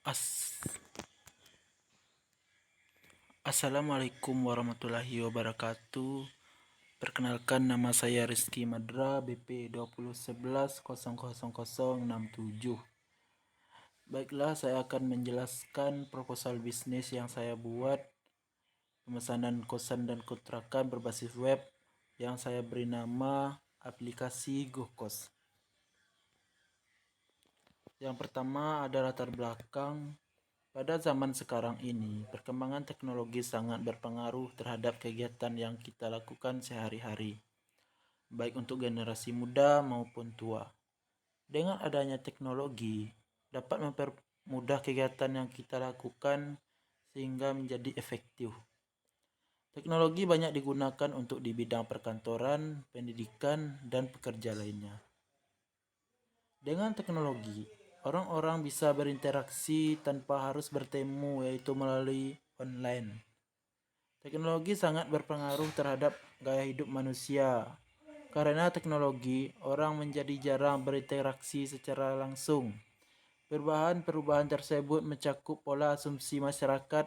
As- Assalamualaikum warahmatullahi wabarakatuh. Perkenalkan, nama saya Rizky Madra, BP 2011000067. Baiklah, saya akan menjelaskan proposal bisnis yang saya buat, pemesanan kosan dan kontrakan berbasis web yang saya beri nama aplikasi GoKos. Yang pertama ada latar belakang. Pada zaman sekarang ini, perkembangan teknologi sangat berpengaruh terhadap kegiatan yang kita lakukan sehari-hari, baik untuk generasi muda maupun tua. Dengan adanya teknologi, dapat mempermudah kegiatan yang kita lakukan sehingga menjadi efektif. Teknologi banyak digunakan untuk di bidang perkantoran, pendidikan, dan pekerja lainnya. Dengan teknologi, orang-orang bisa berinteraksi tanpa harus bertemu, yaitu melalui online. Teknologi sangat berpengaruh terhadap gaya hidup manusia. Karena teknologi, orang menjadi jarang berinteraksi secara langsung. Perubahan-perubahan tersebut mencakup pola asumsi masyarakat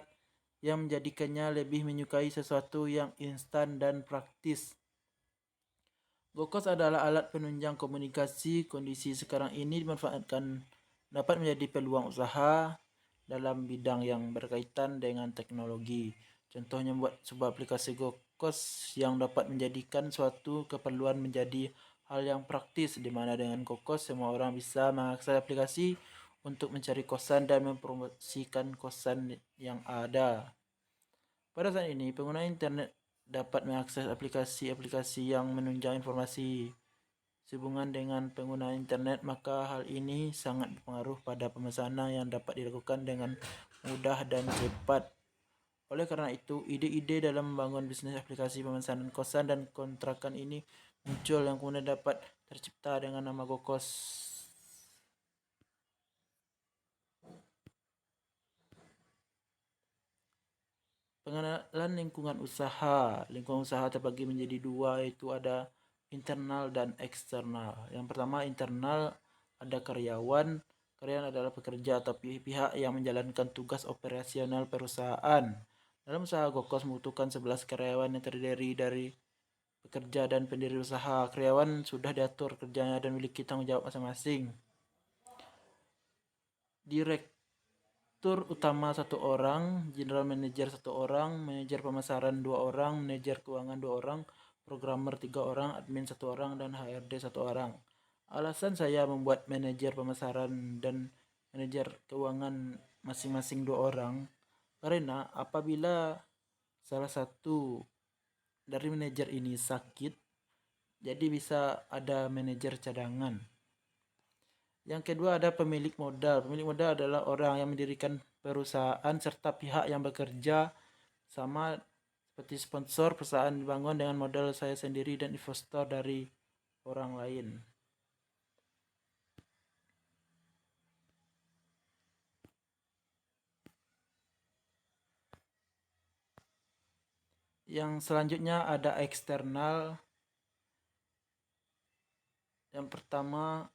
yang menjadikannya lebih menyukai sesuatu yang instan dan praktis. GoKos adalah alat penunjang komunikasi. Kondisi sekarang ini dimanfaatkan dapat menjadi peluang usaha dalam bidang yang berkaitan dengan teknologi. Contohnya membuat sebuah aplikasi GoKos yang dapat menjadikan suatu keperluan menjadi hal yang praktis, di mana dengan GoKos semua orang bisa mengakses aplikasi untuk mencari kosan dan mempromosikan kosan yang ada. Pada saat ini, pengguna internet dapat mengakses aplikasi-aplikasi yang menunjang informasi sehubungan dengan pengguna internet, maka hal ini sangat berpengaruh pada pemesanan yang dapat dilakukan dengan mudah dan cepat. Oleh karena itu, ide-ide dalam membangun bisnis aplikasi pemesanan kosan dan kontrakan ini muncul yang kemudian dapat tercipta dengan nama GoKos. Pengenalan lingkungan usaha. Lingkungan usaha terbagi menjadi dua, yaitu ada internal dan eksternal. Yang pertama internal, ada karyawan. Karyawan adalah pekerja atau pihak yang menjalankan tugas operasional perusahaan. Dalam usaha GoKos membutuhkan 11 karyawan yang terdiri dari pekerja dan pendiri usaha. Karyawan sudah diatur kerjanya dan memiliki tanggung jawab masing-masing. Direktur utama 1 orang, general manager 1 orang, manajer pemasaran 2 orang, manajer keuangan 2 orang, programmer 3 orang, admin 1 orang, dan HRD 1 orang. Alasan saya membuat manajer pemasaran dan manajer keuangan masing-masing 2 orang karena apabila salah satu dari manajer ini sakit, jadi bisa ada manajer cadangan. Yang kedua ada pemilik modal. Pemilik modal adalah orang yang mendirikan perusahaan serta pihak yang bekerja sama seperti sponsor. Perusahaan dibangun dengan modal saya sendiri dan investor dari orang lain. Yang selanjutnya ada eksternal. Yang pertama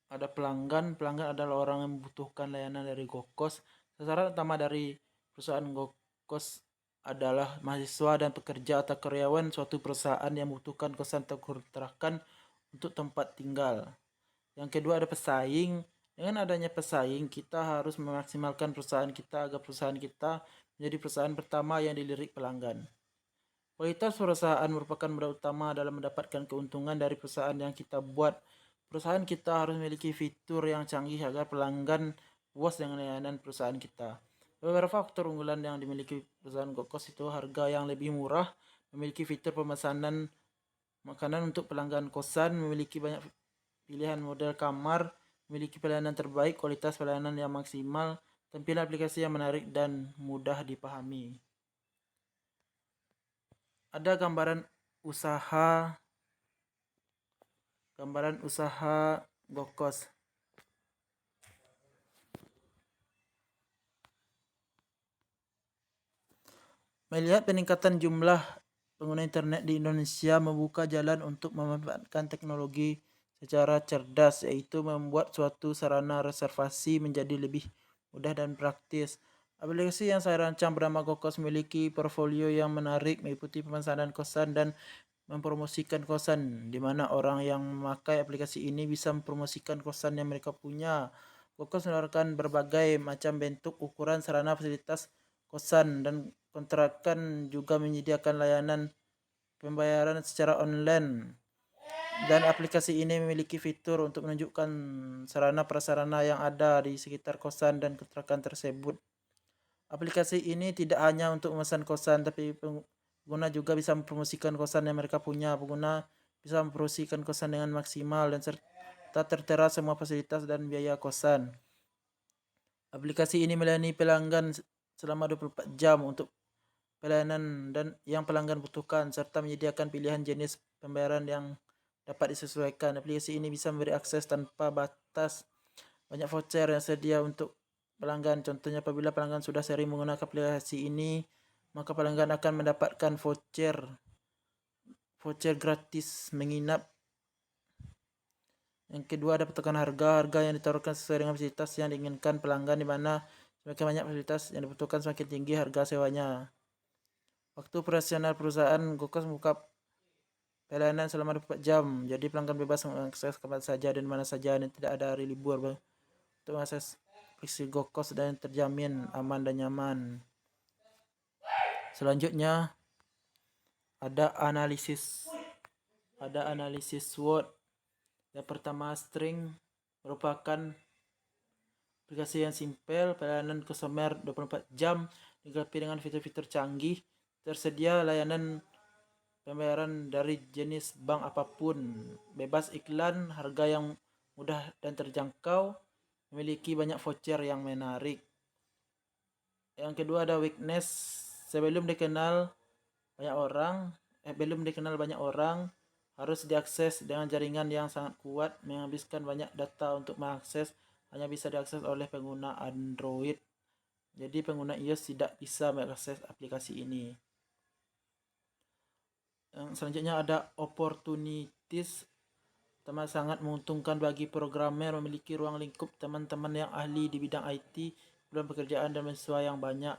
ada pelanggan. Pelanggan adalah orang yang membutuhkan layanan dari GoKos. Sasaran utama dari perusahaan GoKos adalah mahasiswa dan pekerja atau karyawan suatu perusahaan yang membutuhkan kosan atau kontrakan untuk tempat tinggal. Yang kedua ada pesaing. Dengan adanya pesaing, kita harus memaksimalkan perusahaan kita agar perusahaan kita menjadi perusahaan pertama yang dilirik pelanggan. Kualitas perusahaan merupakan modal utama dalam mendapatkan keuntungan dari perusahaan yang kita buat. Perusahaan kita harus memiliki fitur yang canggih agar pelanggan puas dengan layanan perusahaan kita. Beberapa faktor unggulan yang dimiliki perusahaan GoKos itu harga yang lebih murah, memiliki fitur pemesanan makanan untuk pelanggan kosan, memiliki banyak pilihan model kamar, memiliki pelayanan terbaik, kualitas pelayanan yang maksimal, tampilan aplikasi yang menarik dan mudah dipahami. Ada gambaran usaha GoKos. Melihat peningkatan jumlah pengguna internet di Indonesia membuka jalan untuk memanfaatkan teknologi secara cerdas, yaitu membuat suatu sarana reservasi menjadi lebih mudah dan praktis. Aplikasi yang saya rancang bernama GoKos memiliki portfolio yang menarik, meliputi pemesanan kosan dan mempromosikan kosan, di mana orang yang memakai aplikasi ini bisa mempromosikan kosan yang mereka punya. GoKos menawarkan berbagai macam bentuk, ukuran, sarana, fasilitas kosan dan kontrakan, juga menyediakan layanan pembayaran secara online. Dan aplikasi ini memiliki fitur untuk menunjukkan sarana prasarana yang ada di sekitar kosan dan kontrakan tersebut. Aplikasi ini tidak hanya untuk memesan kosan, tapi pengguna juga bisa mempromosikan kosan yang mereka punya. Pengguna bisa mempromosikan kosan dengan maksimal dan serta tertera semua fasilitas dan biaya kosan. Aplikasi ini melayani pelanggan selama 24 jam untuk pelayanan dan yang pelanggan butuhkan, serta menyediakan pilihan jenis pembayaran yang dapat disesuaikan. Aplikasi ini bisa memberi akses tanpa batas banyak voucher yang sedia untuk pelanggan. Contohnya, apabila pelanggan sudah sering menggunakan aplikasi ini, maka pelanggan akan mendapatkan voucher gratis menginap. Yang kedua, ada potongan harga yang ditawarkan sesuai dengan fasilitas yang diinginkan pelanggan, di mana semakin banyak fasilitas yang dibutuhkan semakin tinggi harga sewanya. Waktu operasional perusahaan, GoKos membuka pelayanan selama 24 jam, jadi pelanggan bebas mengakses kapan saja dan mana saja dan tidak ada hari libur untuk mengakses aplikasi GoKos dan terjamin aman dan nyaman. Selanjutnya ada analisis SWOT. Yang pertama, String merupakan aplikasi yang simpel, pelayanan customer 24 jam, dilengkapi dengan fitur-fitur canggih, tersedia layanan pembayaran dari jenis bank apapun, bebas iklan, harga yang mudah dan terjangkau, memiliki banyak voucher yang menarik. Yang kedua ada weakness. Sebelum dikenal banyak orang, harus diakses dengan jaringan yang sangat kuat, menghabiskan banyak data untuk mengakses, hanya bisa diakses oleh pengguna Android. Jadi pengguna iOS tidak bisa mengakses aplikasi ini. Yang selanjutnya ada opportunities. Teman sangat menguntungkan bagi programmer memiliki ruang lingkup teman-teman yang ahli di bidang IT, peluang pekerjaan dan mahasiswa yang banyak.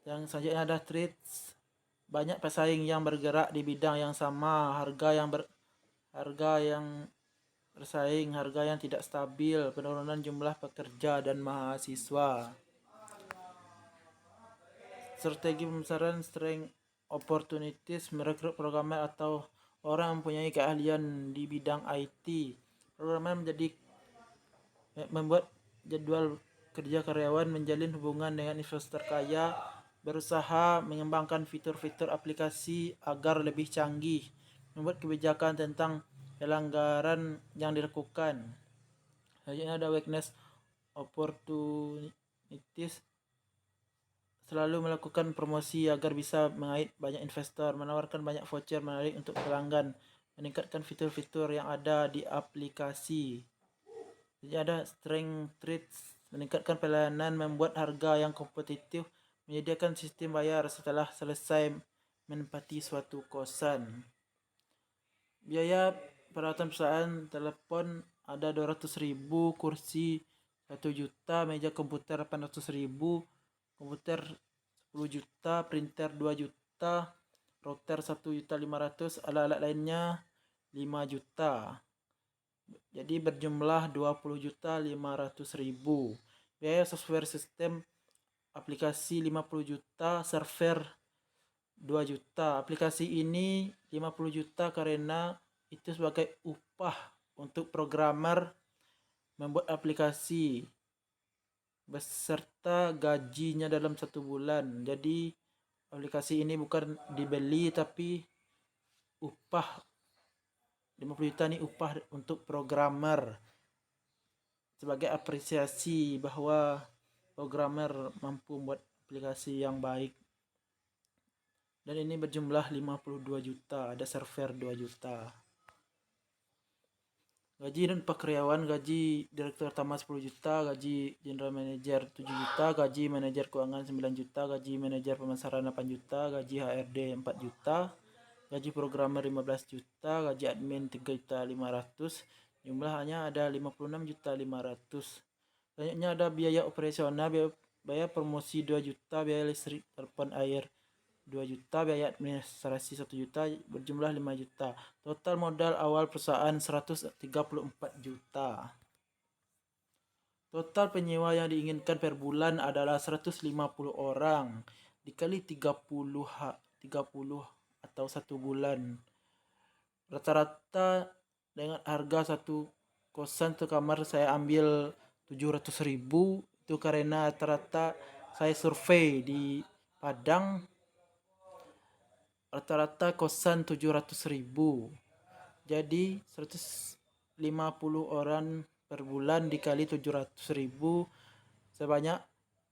Yang selanjutnya ada threats. Banyak pesaing yang bergerak di bidang yang sama, harga yang bersaing, harga yang tidak stabil, penurunan jumlah pekerja dan mahasiswa. Strategi pemasaran, strength opportunities, merekrut programmer atau orang yang mempunyai keahlian di bidang IT. Programmer membuat jadwal kerja karyawan, menjalin hubungan dengan investor kaya, berusaha mengembangkan fitur-fitur aplikasi agar lebih canggih, membuat kebijakan tentang pelanggaran yang dilakukan. Selanjutnya ada weakness opportunities, selalu melakukan promosi agar bisa mengait banyak investor, menawarkan banyak voucher menarik untuk pelanggan, meningkatkan fitur-fitur yang ada di aplikasi. Jadi ada strength traits, meningkatkan pelayanan, membuat harga yang kompetitif, menyediakan sistem bayar setelah selesai menempati suatu kosan. Biaya perawatan perusahaan telepon ada 200.000, kursi 1 juta, meja komputer 800.000, komputer 10 juta, printer 2 juta, router 1.500.000, alat-alat lainnya 5 juta. Jadi berjumlah 20.500.000. Biaya software sistem aplikasi 50 juta, server 2 juta. Aplikasi ini 50 juta karena itu sebagai upah untuk programmer membuat aplikasi beserta gajinya dalam 1 bulan. Jadi aplikasi ini bukan dibeli tapi upah. 50 juta ini upah untuk programmer sebagai apresiasi bahwa programmer mampu membuat aplikasi yang baik. Dan ini berjumlah 52 juta, ada server 2 juta. Gaji dan karyawan, gaji direktur utama 10 juta, gaji general manager 7 juta, gaji manajer keuangan 9 juta, gaji manajer pemasaran 8 juta, gaji HRD 4 juta, gaji programmer 15 juta, gaji admin 3.500.000, jumlahnya ada 56.500.000. Selanjutnya ada biaya operasional, biaya promosi 2 juta, biaya listrik, telepon, air 2 juta, biaya administrasi 1 juta, berjumlah 5 juta. Total modal awal perusahaan 134 juta. Total penyewa yang diinginkan per bulan adalah 150 orang dikali 30 atau 1 bulan. Rata-rata dengan harga satu kosan satu kamar saya ambil 700.000, itu karena rata-rata saya survei di Padang, rata-rata kosan 700.000. Jadi 150 orang per bulan dikali 700.000 sebanyak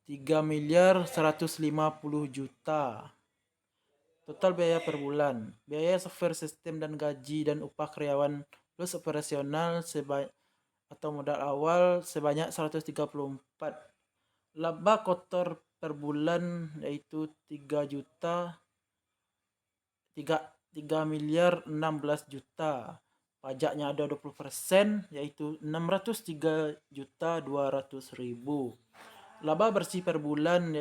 3.150.000.000. Total biaya per bulan. Biaya software sistem dan gaji dan upah karyawan plus operasional atau modal awal sebanyak 134. Laba kotor per bulan yaitu 3 juta 3.016 juta. Pajaknya ada 20%, yaitu 603.200.000. Laba bersih per bulan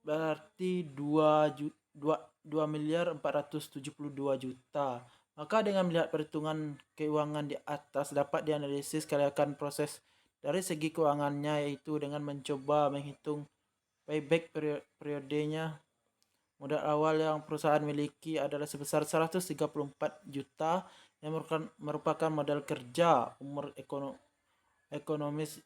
berarti 2.472 juta. Maka dengan melihat perhitungan keuangan di atas dapat dianalisis kalian proses dari segi keuangannya, yaitu dengan mencoba menghitung payback periodenya. Modal awal yang perusahaan miliki adalah sebesar 134 juta yang merupakan modal kerja. Umur ekonomis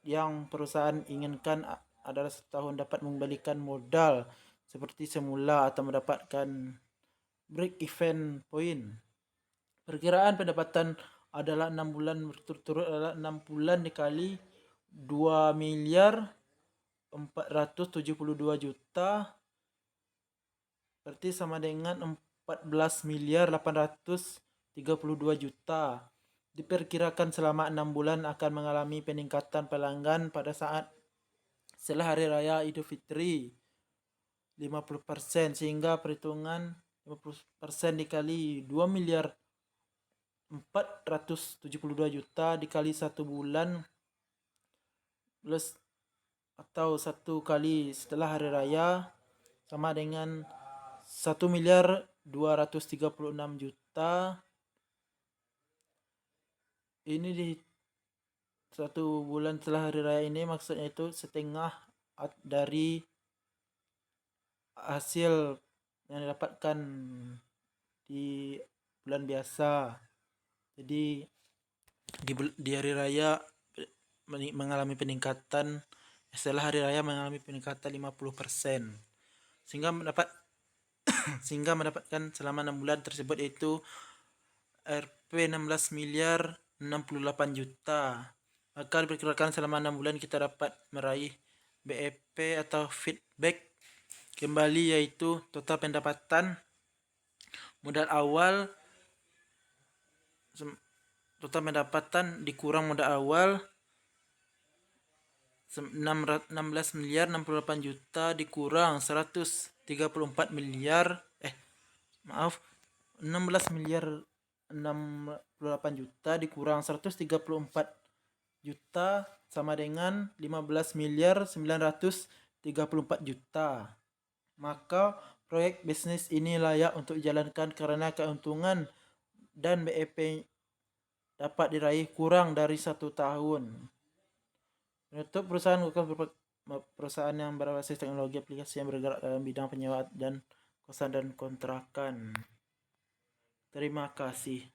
yang perusahaan inginkan adalah 1 tahun dapat mengembalikan modal seperti semula atau mendapatkan break even point. Perkiraan pendapatan adalah 6 bulan berturut-turut adalah 6 bulan dikali 2.472 juta berarti sama dengan 14.832 juta. Diperkirakan selama 6 bulan akan mengalami peningkatan pelanggan pada saat setelah Hari Raya Idul Fitri 50%, sehingga perhitungan 50% dikali 2.472 juta dikali 1 bulan plus atau 1 kali setelah Hari Raya sama dengan 1.236 juta. Ini di 1 bulan setelah Hari Raya ini, maksudnya itu setengah dari hasil yang didapatkan di bulan biasa. Jadi di Hari Raya mengalami peningkatan, setelah Hari Raya mengalami peningkatan 50%, sehingga mendapatkan selama 6 bulan tersebut yaitu Rp 16.068 juta. Maka diperkirakan selama 6 bulan kita dapat meraih BEP atau feedback kembali, yaitu total pendapatan modal awal, dikurang modal awal 16.068 juta dikurang 134 miliar 16.068 juta dikurang 134 juta sama dengan 15.934 juta. Maka proyek bisnis ini layak untuk dijalankan karena keuntungan dan BEP dapat diraih kurang dari 1 tahun. Untuk perusahaan yang berbasis teknologi aplikasi yang bergerak dalam bidang penyewaan dan kosan dan kontrakan. Terima kasih.